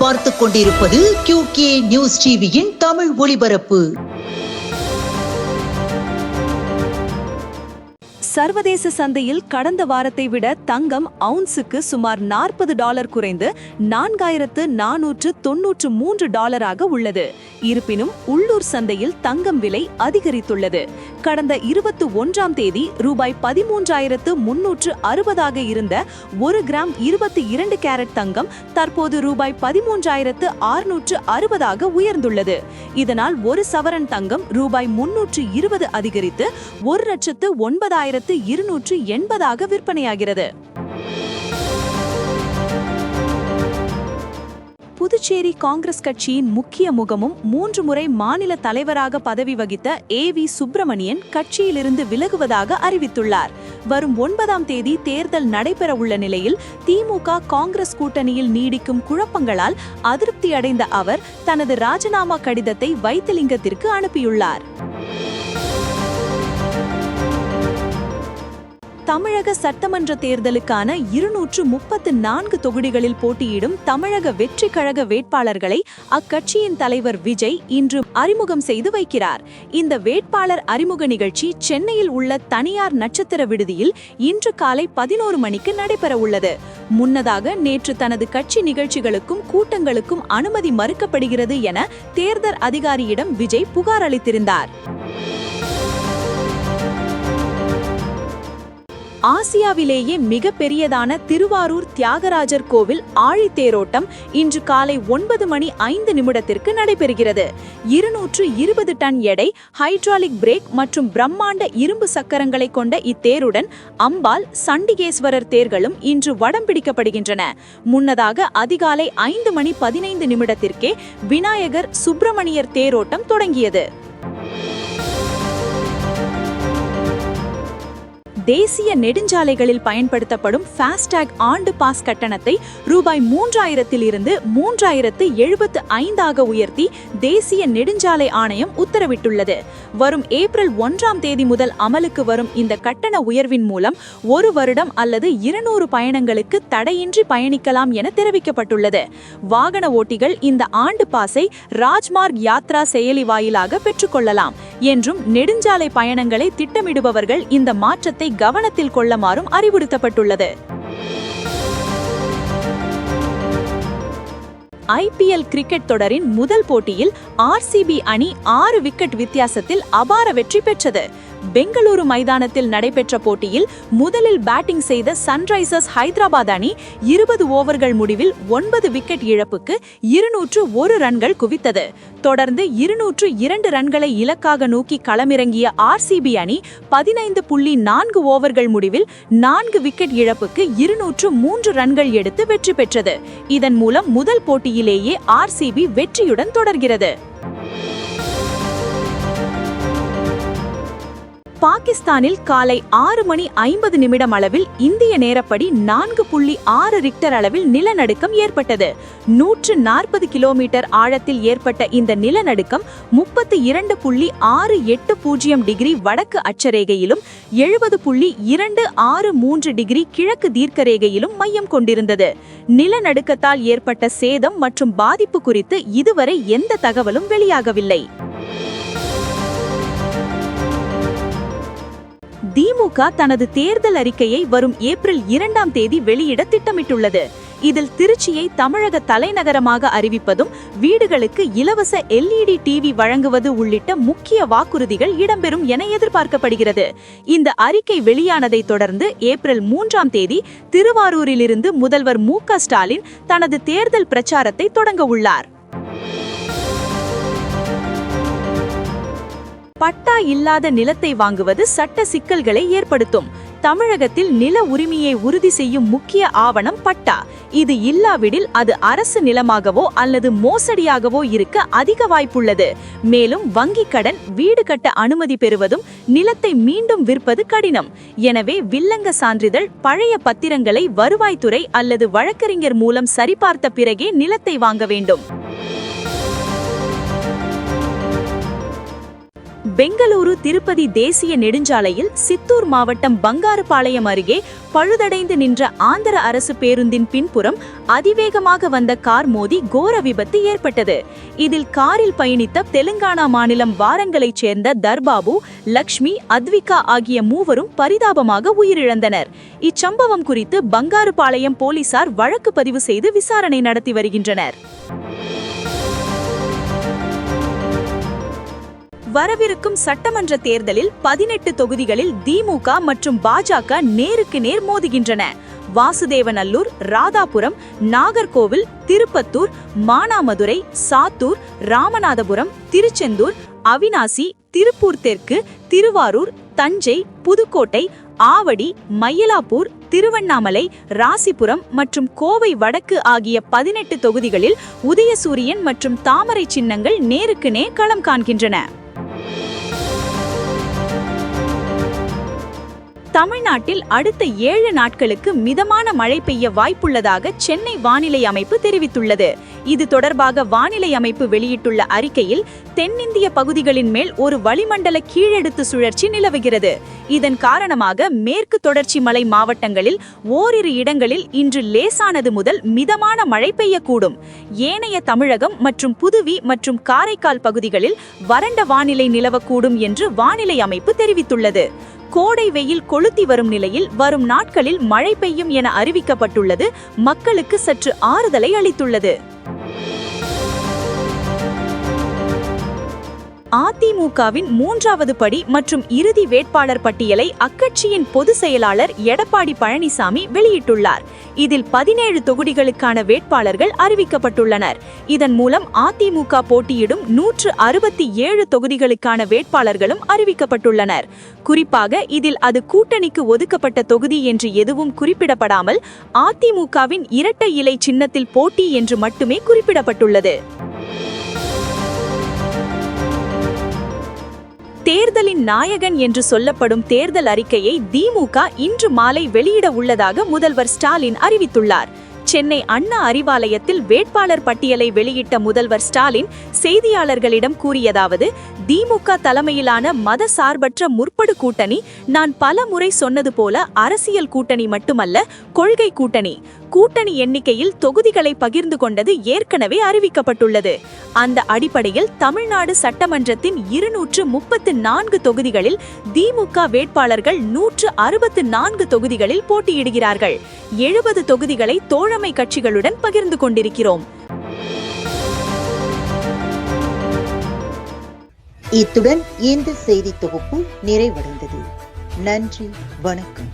பார்த்துக் கொண்டிருப்பது QK news டிவியின் தமிழ் ஒளிபரப்பு. சர்வதேச சந்தையில் கடந்த வாரத்தை விட தங்கம் அவுன்ஸுக்கு சுமார் $40 குறைந்து $4,493 உள்ளது. இருப்பினும் உள்ளூர் சந்தையில் தங்கம் விலை அதிகரித்துள்ளது. கடந்த 21ஆம் தேதி ரூபாய் 13,360 இருந்த 1 கிராம் 22 கேரட் தங்கம் தற்போது ரூபாய் 13,660 உயர்ந்துள்ளது. இதனால் ஒரு சவரன் தங்கம் ரூபாய் 320 அதிகரித்து 1,09,280 விற்பனையாகிறது. புதுச்சேரி காங்கிரஸ் கட்சியின் முக்கிய முகமும் 3 முறை மாநில தலைவராக பதவி வகித்த AV சுப்பிரமணியன் கட்சியிலிருந்து விலகுவதாக அறிவித்துள்ளார். வரும் 9ஆம் தேதி தேர்தல் நடைபெற உள்ள நிலையில் திமுக காங்கிரஸ் கூட்டணியில் நீடிக்கும் குழப்பங்களால் அதிருப்தி அடைந்த அவர் தனது ராஜினாமா கடிதத்தை வைத்திலிங்கத்திற்கு அனுப்பியுள்ளார். தமிழக சட்டமன்ற தேர்தலுக்கான 234 தொகுதிகளில் போட்டியிடும் தமிழக வெற்றி கழக வேட்பாளர்களை அக்கட்சியின் தலைவர் விஜய் இன்று அறிமுகம் செய்து வைக்கிறார். இந்த வேட்பாளர் அறிமுக நிகழ்ச்சி சென்னையில் உள்ள தனியார் நட்சத்திர விடுதியில் இன்று காலை 11 மணிக்கு நடைபெற உள்ளது. முன்னதாக நேற்று தனது கட்சி நிகழ்ச்சிகளுக்கும் கூட்டங்களுக்கும் அனுமதி மறுக்கப்படுகிறது என தேர்தல் அதிகாரியிடம் விஜய் புகார் அளித்திருந்தார். ஆசியாவிலேயே மிக பெரியதான திருவாரூர் தியாகராஜர் கோவில் ஆழித்தேரோட்டம் இன்று காலை 9:05 நடைபெறுகிறது. 220 டன் எடை, ஹைட்ராலிக் பிரேக் மற்றும் பிரம்மாண்ட இரும்பு சக்கரங்களை கொண்ட இத்தேருடன் அம்பாள், சண்டிகேஸ்வரர் தேர்களும் இன்று வடம் பிடிக்கப்படுகின்றன. முன்னதாக அதிகாலை 5:15 விநாயகர் சுப்பிரமணியர் தேரோட்டம் தொடங்கியது. தேசிய நெடுஞ்சாலைகளில் பயன்படுத்தப்படும் ஃபாஸ்டாக் ஆண்டு பாஸ் கட்டணத்தை ரூபாய் 3,000 இருந்து 3,075 உயர்த்தி தேசிய நெடுஞ்சாலை ஆணையம் உத்தரவிட்டுள்ளது. வரும் ஏப்ரல் 1ஆம் தேதி முதல் அமலுக்கு வரும் இந்த கட்டண உயர்வின் மூலம் 1 வருடம் அல்லது 200 பயணங்களுக்கு தடையின்றி பயணிக்கலாம் என தெரிவிக்கப்பட்டுள்ளது. வாகன ஓட்டிகள் இந்த ஆண்டு பாஸை ராஜ்மார்க் யாத்ரா செயலி வாயிலாக பெற்றுக்கொள்ளலாம் என்றும் நெடுஞ்சாலை பயணங்களை திட்டமிடுபவர்கள் இந்த மாற்றத்தை கவனத்தில் கொள்ளமாறும் அறிவுறுத்தப்பட்டுள்ளது. IPL கிரிக்கெட் தொடரின் முதல் போட்டியில் RCB அணி 6 விக்கெட் வித்தியாசத்தில் அபார வெற்றி பெற்றது. பெங்களூரு மைதானத்தில் நடைபெற்ற போட்டியில் முதலில் பேட்டிங் செய்த சன்ரைசர்ஸ் ஹைதராபாத் அணி 20 ஓவர்கள் முடிவில் 9 விக்கெட் இழப்புக்கு 201 ரன்கள் குவித்தது. தொடர்ந்து 202 ரன்களை இலக்காக நோக்கி களமிறங்கிய RCB அணி 15.4 ஓவர்கள் முடிவில் 4 விக்கெட் இழப்புக்கு 203 ரன்கள் எடுத்து வெற்றி பெற்றது. இதன் மூலம் முதல் போட்டியிலேயே RCB வெற்றியுடன் தொடர்கிறது. பாகிஸ்தானில் காலை 6:50 அளவில் இந்திய நேரப்படி 4.6 ரிக்டர் அளவில் நிலநடுக்கம் ஏற்பட்டது. 140 கிலோமீட்டர் ஆழத்தில் ஏற்பட்ட இந்த நிலநடுக்கம் 32.680 டிகிரி வடக்கு அட்சரேகையிலும் 70.263 டிகிரி கிழக்கு தீர்க்கரேகையிலும் மையம் கொண்டிருந்தது. நிலநடுக்கத்தால் ஏற்பட்ட சேதம் மற்றும் பாதிப்பு குறித்து இதுவரை எந்த தகவலும் வெளியாகவில்லை. திமுக தனது தேர்தல் அறிக்கையை வரும் ஏப்ரல் 2ஆம் தேதி வெளியிட திட்டமிட்டுள்ளது. இதில் திருச்சியை தமிழக தலைநகரமாக அறிவிப்பதும் வீடுகளுக்கு இலவச LED டிவி வழங்குவது உள்ளிட்ட முக்கிய வாக்குறுதிகள் இடம்பெறும் என எதிர்பார்க்கப்படுகிறது. இந்த அறிக்கை வெளியானதை தொடர்ந்து ஏப்ரல் 3ஆம் தேதி திருவாரூரிலிருந்து முதல்வர் MK ஸ்டாலின் தனது தேர்தல் பிரச்சாரத்தை தொடங்க உள்ளார். பட்டா இல்லாத நிலத்தை வாங்குவது சட்ட சிக்கல்களை ஏற்படுத்தும். தமிழகத்தில் நில உரிமையை உறுதி செய்யும் முக்கிய ஆவணம் பட்டா. இது இல்லாவிடில் அது அரசு நிலமாகவோ அல்லது மோசடியாகவோ இருக்க அதிக வாய்ப்புள்ளது. மேலும் வங்கிக் கடன், வீடு கட்ட அனுமதி பெறுவதும் நிலத்தை மீண்டும் விற்பது கடினம். எனவே வில்லங்க சான்றிதழ், பழைய பத்திரங்களை வருவாய்த்துறை அல்லது வழக்கறிஞர் மூலம் சரிபார்த்த பிறகே நிலத்தை வாங்க வேண்டும். பெங்களூரு திருப்பதி தேசிய நெடுஞ்சாலையில் சித்தூர் மாவட்டம் பங்காருபாளையம் அருகே பழுதடைந்து நின்ற ஆந்திர அரசு பேருந்தின் பின்புறம் அதிவேகமாக வந்த கார் மோதி கோர விபத்து ஏற்பட்டது. இதில் காரில் பயணித்த தெலுங்கானா மாநிலம் வாரங்களைச் சேர்ந்த தர்பாபு, லக்ஷ்மி, அத்விகா ஆகிய மூவரும் பரிதாபமாக உயிரிழந்தனர். இச்சம்பவம் குறித்து பங்காருபாளையம் போலீசார் வழக்கு பதிவு செய்து விசாரணை நடத்தி வருகின்றனர். வரவிருக்கும் சட்டமன்ற தேர்தலில் 18 தொகுதிகளில் திமுக மற்றும் பாஜக நேருக்கு நேர் மோதுகின்றன. வாசுதேவநல்லூர், ராதாபுரம், நாகர்கோவில், திருப்பத்தூர், மானாமதுரை, சாத்தூர், ராமநாதபுரம், திருச்செந்தூர், அவினாசி, திருப்பூர் தெற்கு, திருவாரூர், தஞ்சை, புதுக்கோட்டை, ஆவடி, மயிலாப்பூர், திருவண்ணாமலை, ராசிபுரம் மற்றும் கோவை வடக்கு ஆகிய 18 தொகுதிகளில் உதயசூரியன் மற்றும் தாமரை சின்னங்கள் நேருக்கு நேர் களம் காண்கின்றன. தமிழ்நாட்டில் அடுத்த 7 நாட்களுக்கு மிதமான மழை பெய்ய வாய்ப்புள்ளதாக சென்னை வானிலை அமைப்பு தெரிவித்துள்ளது. இது தொடர்பாக வானிலை அமைப்பு வெளியிட்டுள்ள அறிக்கையில், தென்னிந்திய பகுதிகளின் மேல் ஒரு வளிமண்டல கீழடுக்கு சுழற்சி நிலவுகிறது. இதன் காரணமாக மேற்கு தொடர்ச்சி மலை மாவட்டங்களில் ஓரிரு இடங்களில் இன்று லேசானது முதல் மிதமான மழை பெய்யக்கூடும். ஏனைய தமிழகம் மற்றும் புதுவி மற்றும் காரைக்கால் பகுதிகளில் வறண்ட வானிலை நிலவக்கூடும் என்று வானிலை அமைப்பு தெரிவித்துள்ளது. கோடை வெயில் கொளுத்தி வரும் நிலையில் வரும் நாட்களில் மழை பெய்யும் என அறிவிக்கப்பட்டுள்ளது மக்களுக்கு சற்று ஆறுதலை அளித்துள்ளது. அதிமுகவின் 3வது படி மற்றும் இறுதி வேட்பாளர் பட்டியலை அக்கட்சியின் பொதுச் செயலாளர் எடப்பாடி பழனிசாமி வெளியிட்டுள்ளார். இதில் 17 தொகுதிகளுக்கான வேட்பாளர்கள் அறிவிக்கப்பட்டுள்ளனர். இதன் மூலம் அதிமுக போட்டியிடும் 167 தொகுதிகளுக்கான வேட்பாளர்களும் அறிவிக்கப்பட்டுள்ளனர். குறிப்பாக இதில் அது கூட்டணிக்கு ஒதுக்கப்பட்ட தொகுதி என்று எதுவும் குறிப்பிடப்படாமல் அதிமுகவின் இரட்டை இலை சின்னத்தில் போட்டி என்று மட்டுமே குறிப்பிடப்பட்டுள்ளது. தேர்தலின் நாயகன் என்று சொல்லப்படும் தேர்தல் அறிக்கையை திமுக இன்று மாலை வெளியிட உள்ளதாக முதல்வர் ஸ்டாலின் அறிவித்துள்ளார். சென்னை அண்ணா அறிவாலயத்தில் வேட்பாளர் பட்டியலை வெளியிட்ட முதல்வர் ஸ்டாலின் செய்தியாளர்களிடம் கூறியதாவது: திமுக தலைமையிலான மத சார்பற்ற முற்படு கூட்டணி நான் பல முறை சொன்னது போல அரசியல் கூட்டணி மட்டுமல்ல, கொள்கை கூட்டணி. கூட்டணி எண்ணிக்கையில் தொகுதிகளை பகிர்ந்து கொண்டது ஏற்கனவே அறிவிக்கப்பட்டுள்ளது. அந்த அடிப்படையில் தமிழ்நாடு சட்டமன்றத்தின் 234 தொகுதிகளில் திமுக வேட்பாளர்கள் 164 தொகுதிகளில் போட்டியிடுகிறார்கள். 70 தொகுதிகளை தோழமை கட்சிகளுடன் பகிர்ந்து கொண்டிருக்கிறோம். இத்துடன் இந்த செய்தி தொகுப்பு நிறைவடைந்தது. நன்றி, வணக்கம்.